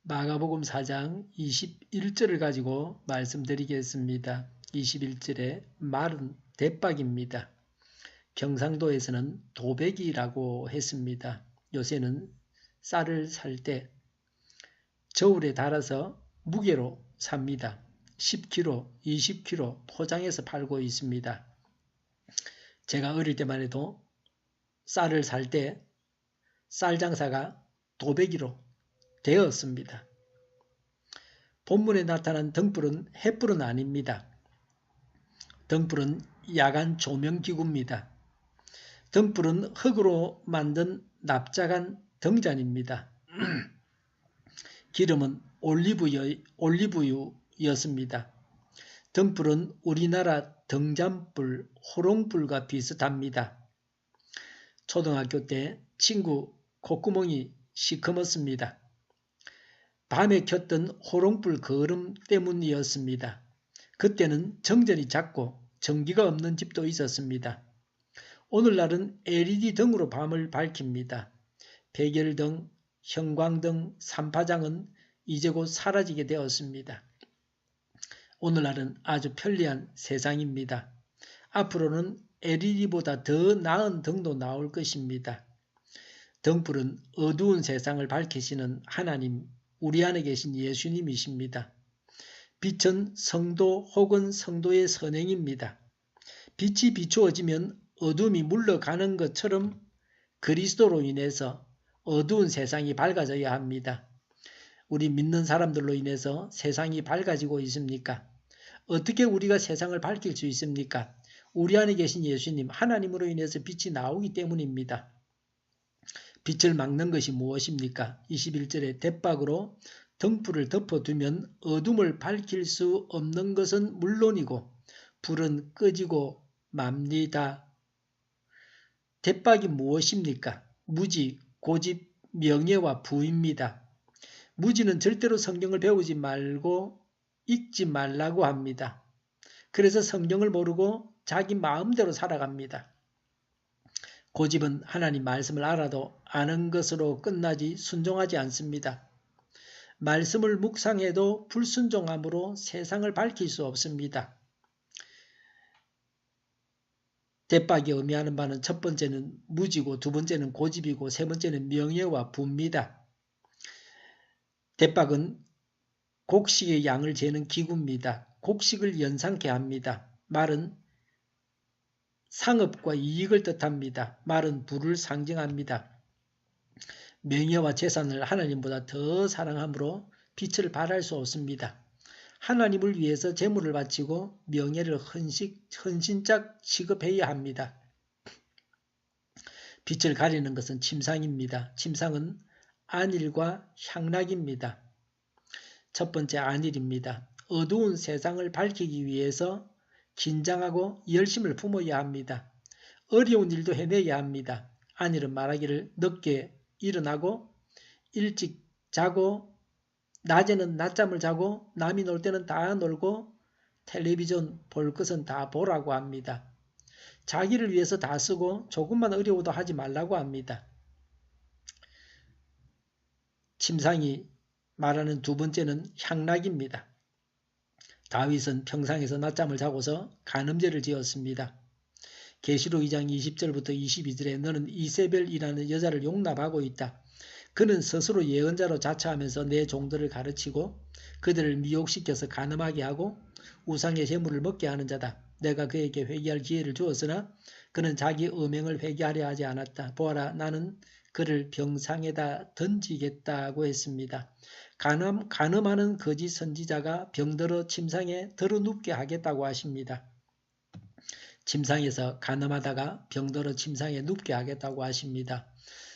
마가복음 4장 21절을 가지고 말씀드리겠습니다. 21절에 말은 대박입니다. 경상도에서는 도배기라고 했습니다. 요새는 쌀을 살 때 저울에 달아서 무게로 삽니다. 10kg, 20kg 포장해서 팔고 있습니다. 제가 어릴 때만 해도 쌀을 살 때 쌀 장사가 도배기로 되었습니다. 본문에 나타난 등불은 횃불은 아닙니다. 등불은 야간 조명기구입니다. 등불은 흙으로 만든 납작한 등잔입니다. 기름은 올리브유였습니다. 등불은 우리나라 등잔불, 호롱불과 비슷합니다. 초등학교 때 친구 콧구멍이 시커멓습니다. 밤에 켰던 호롱불 거름 때문이었습니다. 그때는 정전이 잦고 전기가 없는 집도 있었습니다. 오늘날은 LED 등으로 밤을 밝힙니다. 백열등, 형광등, 삼파장은 이제 곧 사라지게 되었습니다. 오늘날은 아주 편리한 세상입니다. 앞으로는 LED보다 더 나은 등도 나올 것입니다. 등불은 어두운 세상을 밝히시는 하나님, 우리 안에 계신 예수님이십니다. 빛은 성도 혹은 성도의 선행입니다. 빛이 비추어지면 어둠이 물러가는 것처럼 그리스도로 인해서 어두운 세상이 밝아져야 합니다. 우리 믿는 사람들로 인해서 세상이 밝아지고 있습니까? 어떻게 우리가 세상을 밝힐 수 있습니까? 우리 안에 계신 예수님, 하나님으로 인해서 빛이 나오기 때문입니다. 빛을 막는 것이 무엇입니까? 21절에 대박으로 등불을 덮어두면 어둠을 밝힐 수 없는 것은 물론이고 불은 꺼지고 맙니다. 대박이 무엇입니까? 무지, 고집, 명예와 부입니다. 무지는 절대로 성경을 배우지 말고 읽지 말라고 합니다. 그래서 성경을 모르고 자기 마음대로 살아갑니다. 고집은 하나님 말씀을 알아도 아는 것으로 끝나지 순종하지 않습니다. 말씀을 묵상해도 불순종함으로 세상을 밝힐 수 없습니다. 대박이 의미하는 바는 첫 번째는 무지고 두 번째는 고집이고 세 번째는 명예와 부입니다. 대박은 곡식의 양을 재는 기구입니다. 곡식을 연상케 합니다. 말은 상업과 이익을 뜻합니다. 말은 부를 상징합니다. 명예와 재산을 하나님보다 더 사랑함으로 빛을 발할 수 없습니다. 하나님을 위해서 재물을 바치고 명예를 헌신짝 취급해야 합니다. 빛을 가리는 것은 침상입니다. 침상은 안일과 향락입니다. 첫 번째 안일입니다. 어두운 세상을 밝히기 위해서 긴장하고 열심을 품어야 합니다. 어려운 일도 해내야 합니다. 안일은 말하기를 늦게 일어나고 일찍 자고 낮에는 낮잠을 자고 남이 놀 때는 다 놀고 텔레비전 볼 것은 다 보라고 합니다. 자기를 위해서 다 쓰고 조금만 어려워도 하지 말라고 합니다. 침상이 말하는 두 번째는 향락입니다. 다윗은 평상에서 낮잠을 자고서 간음죄를 지었습니다. 계시록 2장 20절부터 22절에 너는 이세벨이라는 여자를 용납하고 있다. 그는 스스로 예언자로 자처하면서 내 종들을 가르치고 그들을 미혹시켜서 간음하게 하고 우상의 제물을 먹게 하는 자다. 내가 그에게 회개할 기회를 주었으나 그는 자기 음행을 회개하려 하지 않았다. 보아라, 나는 그를 병상에다 던지겠다고 했습니다. 간음하는 거짓 선지자가 병들어 침상에 들어눕게 하겠다고 하십니다. 침상에서 간음하다가 병들어 침상에 눕게 하겠다고 하십니다.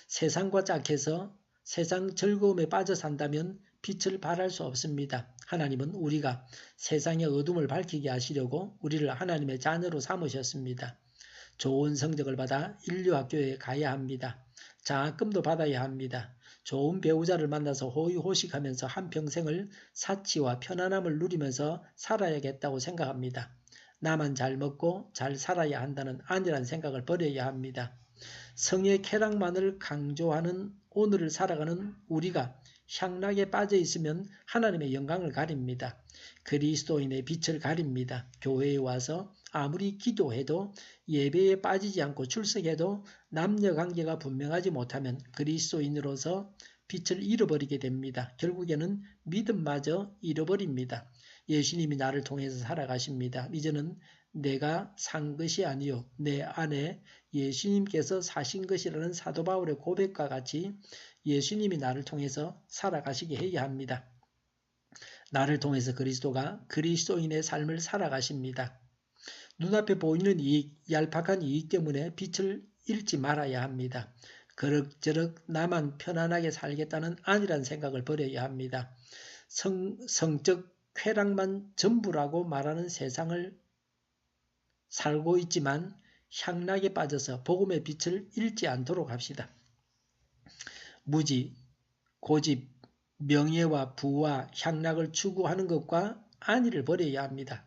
세상과 짝해서 세상 즐거움에 빠져 산다면 빛을 발할 수 없습니다. 하나님은 우리가 세상의 어둠을 밝히게 하시려고 우리를 하나님의 자녀로 삼으셨습니다. 좋은 성적을 받아 인류학교에 가야 합니다. 장학금도 받아야 합니다. 좋은 배우자를 만나서 호의호식하면서 한평생을 사치와 편안함을 누리면서 살아야겠다고 생각합니다. 나만 잘 먹고 잘 살아야 한다는 안일한 생각을 버려야 합니다. 성의 쾌락만을 강조하는 오늘을 살아가는 우리가 향락에 빠져 있으면 하나님의 영광을 가립니다. 그리스도인의 빛을 가립니다. 교회에 와서 아무리 기도해도 예배에 빠지지 않고 출석해도 남녀 관계가 분명하지 못하면 그리스도인으로서 빛을 잃어버리게 됩니다. 결국에는 믿음마저 잃어버립니다. 예수님이 나를 통해서 살아가십니다. 이제는 내가 산 것이 아니요 내 안에 예수님께서 사신 것이라는 사도 바울의 고백과 같이 예수님이 나를 통해서 살아가시게 해야 합니다. 나를 통해서 그리스도가 그리스도인의 삶을 살아가십니다. 눈앞에 보이는 이익, 얄팍한 이익 때문에 빛을 잃지 말아야 합니다. 그럭저럭 나만 편안하게 살겠다는 안일한 생각을 버려야 합니다. 성적 쾌락만 전부라고 말하는 세상을 살고 있지만 향락에 빠져서 복음의 빛을 잃지 않도록 합시다. 무지, 고집, 명예와 부와 향락을 추구하는 것과 안위를 버려야 합니다.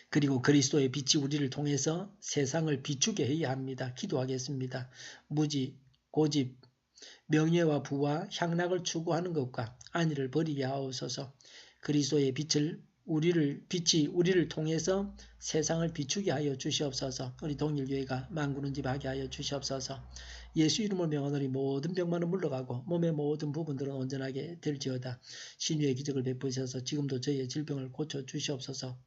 그리고 그리스도의 빛이 우리를 통해서 세상을 비추게 해야 합니다. 기도하겠습니다. 무지, 고집, 명예와 부와 향락을 추구하는 것과 안위를 버리게 하옵소서. 그리스도의 빛이 우리를 통해서 세상을 비추게 하여 주시옵소서. 우리 동일교회가 만군은집하게 하여 주시옵소서. 예수 이름을 명하노니 모든 병만은 물러가고 몸의 모든 부분들은 온전하게 될지어다. 신유의 기적을 베푸셔서 지금도 저희의 질병을 고쳐 주시옵소서.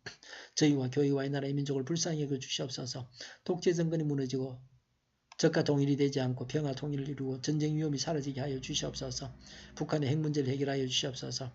저희와 교회와 이 나라의 민족을 불쌍히 여겨 주시옵소서. 독재 정권이 무너지고 적과 동일이 되지 않고 평화 통일을 이루고 전쟁 위험이 사라지게 하여 주시옵소서. 북한의 핵 문제를 해결하여 주시옵소서.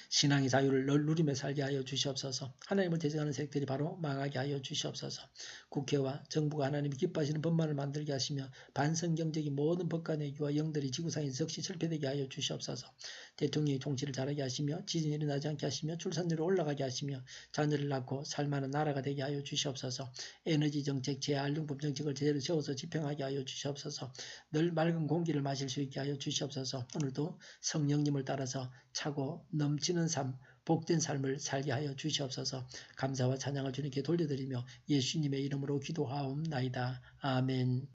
신앙의 자유를 누리며 살게 하여 주시옵소서. 하나님을 대적하는 세력들이 바로 망하게 하여 주시옵소서. 국회와 정부가 하나님이 기뻐하시는 법만을 만들게 하시며 반성경적인 모든 법과 내규와 영들이 지구상에 적시 철폐되게 하여 주시옵소서. 대통령이 통치를 잘하게 하시며 지진이 일어나지 않게 하시며 출산율이 올라가게 하시며 자녀를 낳고 살만한 나라가 되게 하여 주시옵소서. 에너지 정책, 재활용법 정책을 제대로 세워서 집행하게 하여 주시옵소서. 늘 맑은 공기를 마실 수 있게 하여 주시옵소서. 오늘도 성령님을 따라서 차고 넘치는 삶, 복된 삶을 살게 하여 주시옵소서. 감사와 찬양을 주님께 돌려드리며 예수님의 이름으로 기도하옵나이다. 아멘.